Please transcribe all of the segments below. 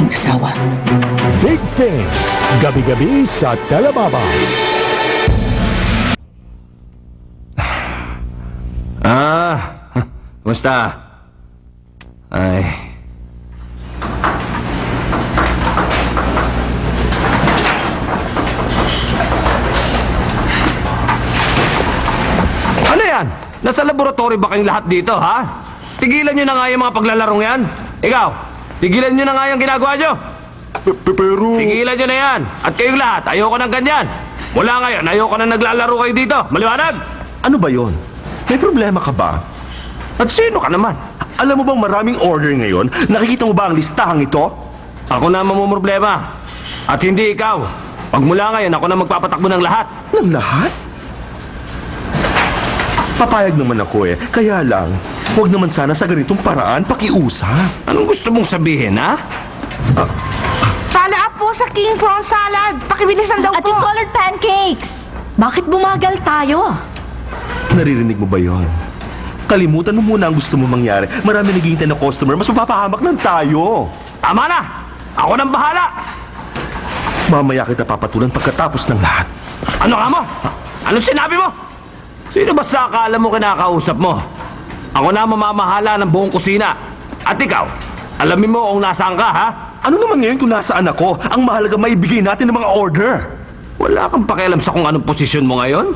aking asawa. Big Thing, gabi-gabi sa Telebaba. Kumusta? Ay. Ano yan? Nasa laboratory ba kayong lahat dito, ha? Tigilan nyo na nga yung mga paglalarong yan. Ikaw, tigilan nyo na nga yung ginagawa nyo. Pero... Tigilan nyo na yan. At kayong lahat, ayoko ng ganyan. Mula ngayon, ayoko na naglalaro kayo dito. Maliwanag? Ano ba yon? May problema ka ba? At sino ka naman? Alam mo bang maraming order ngayon? Nakikita mo ba ang listahang ito? Ako na mamumroblema. At hindi ikaw. Pagmula ngayon, ako na magpapatakbo ng lahat. Ng lahat? Papayag naman ako eh. Kaya lang, huwag naman sana sa ganitong paraan pakiusap. Anong gusto mong sabihin, ha? Follow up po sa king prawn salad. Pakibilisan daw At po. yung colored pancakes! Bakit bumagal tayo? Naririnig mo ba yon? Kalimutan mo muna ang gusto mo mangyari. Marami naghihintay na customer, mas mapapahamak lang tayo. Tama na! Ako nang bahala! Mamaya kita papatulan pagkatapos ng lahat. Ano ka mo? Anong sinabi mo? Sino ba sa akala mo kinakausap mo? Ako na mamamahala ng buong kusina. At ikaw, alamin mo kung nasaan ka, ha? Ano naman ngayon kung nasaan ako? Ang mahalaga maibigay natin ng mga order. Wala kang pakialam sa kung anong posisyon mo ngayon?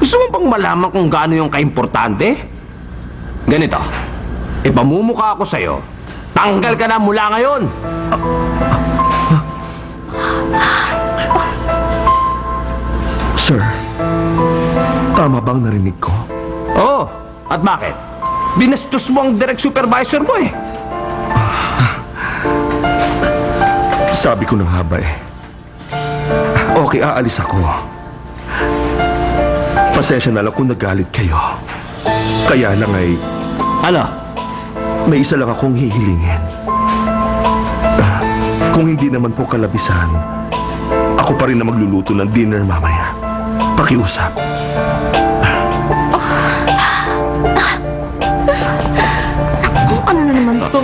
Gusto mo bang malaman kung gaano yung kaimportante? Ganito, ipamumukha ako sa'yo. Tanggal ka na mula ngayon! Sir, tama bang narinig ko? Oo, at bakit? Binastos mo ang direct supervisor mo eh. Sabi ko na nga ba eh. Okay, aalis ako. Pasensya na lang kung nagalit kayo. Kaya lang ay Ano? may isa lang akong hihilingin. Kung hindi naman po kalabisan, ako pa rin na magluluto ng dinner mamaya. Pakiusap. Ano na naman to?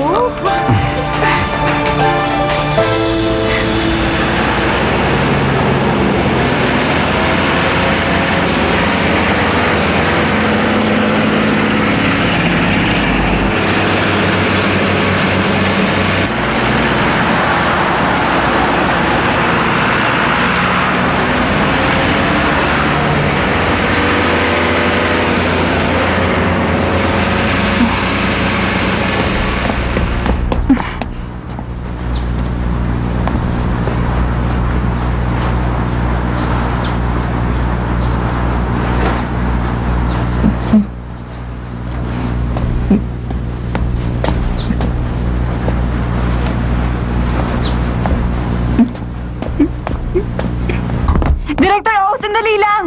Director, sandali lang!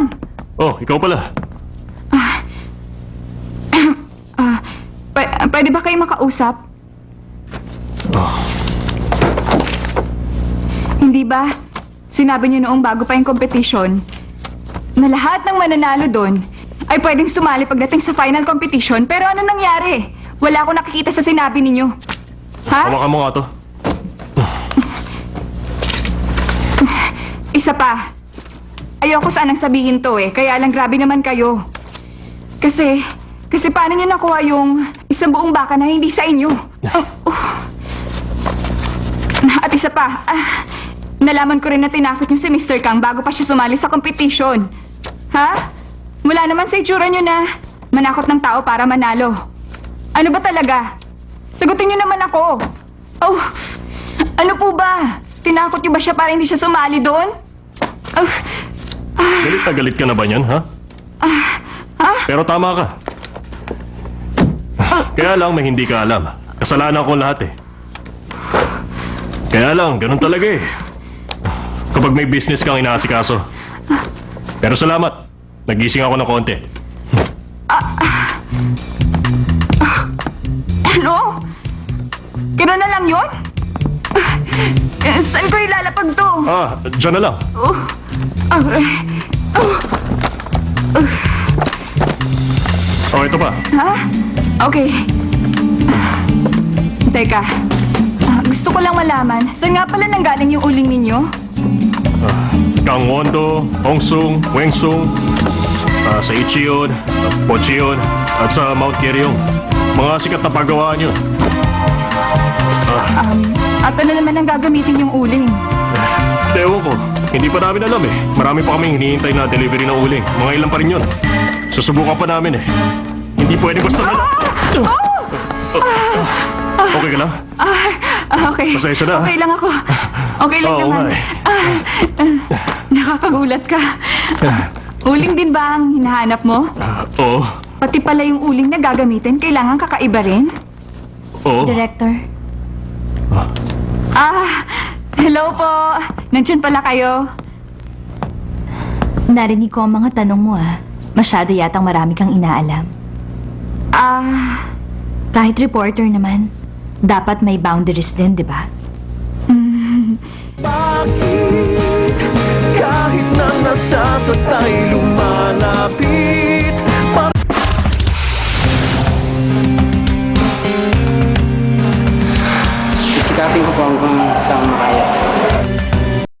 Oh, ikaw pala. Pwede ba kayo makausap? Hindi ba? Sinabi niyo noong bago pa yung competition na lahat ng mananalo doon ay pwedeng sumali pagdating sa final competition, pero ano nangyari? Wala akong nakikita sa sinabi ninyo. Ha? Hawakan mo nga to. Isa pa. Ayoko sanang sabihin to eh, kaya lang grabe naman kayo. Kasi paano niyo nakuha yung isang buong baka na hindi sa inyo? At isa pa, nalaman ko rin na tinakot niyo si Mr. Kang bago pa siya sumali sa competition. Ha? Mula naman sa itsura niyo na manakot ng tao para manalo. Ano ba talaga? Sagutin niyo naman ako. Oh, ano po ba? Tinakot niyo ba siya para hindi siya sumali doon? Galit na galit ka na ba niyan, ha? Pero tama ka. Kaya lang may hindi ka alam. Kasalanan ko lahat eh. Kaya lang, ganun talaga eh. Kapag may business kang inaasikaso. Pero salamat. Nagising ako ng konti. Ano? Gano'n na lang yun? Saan ko ilalapag to? Diyan na lang. Oh, ito pa. Ha? Okay. Teka. gusto ko lang malaman, saan nga pala nanggaling yung uling ninyo? Kang Wondo, Hongsung, Wengsung, sa Ichion, Pochion, at sa Mount Geryong. Mga sikat na paggawaan yun. At ano naman ang gagamitin yung uling? Ewan ko, hindi pa namin alam eh. Marami pa kaming hinihintay na delivery ng uling. Mga ilan pa rin yun. Susubukan pa namin eh. Hindi pwede basta na... Okay ka lang? Okay. Pasensya na. Okay lang ako. Okay lang Oo naman. nga eh. Nakakagulat ka. Uling din ba ang hinahanap mo? Oo. Pati pala yung uling na gagamitin, kailangan kakaiba rin? Oo. Director. Hello po. Nandiyan pala kayo. Narinig ko ang mga tanong mo Masyado yatang marami kang inaalam. Kahit reporter naman, dapat may boundaries din, di ba?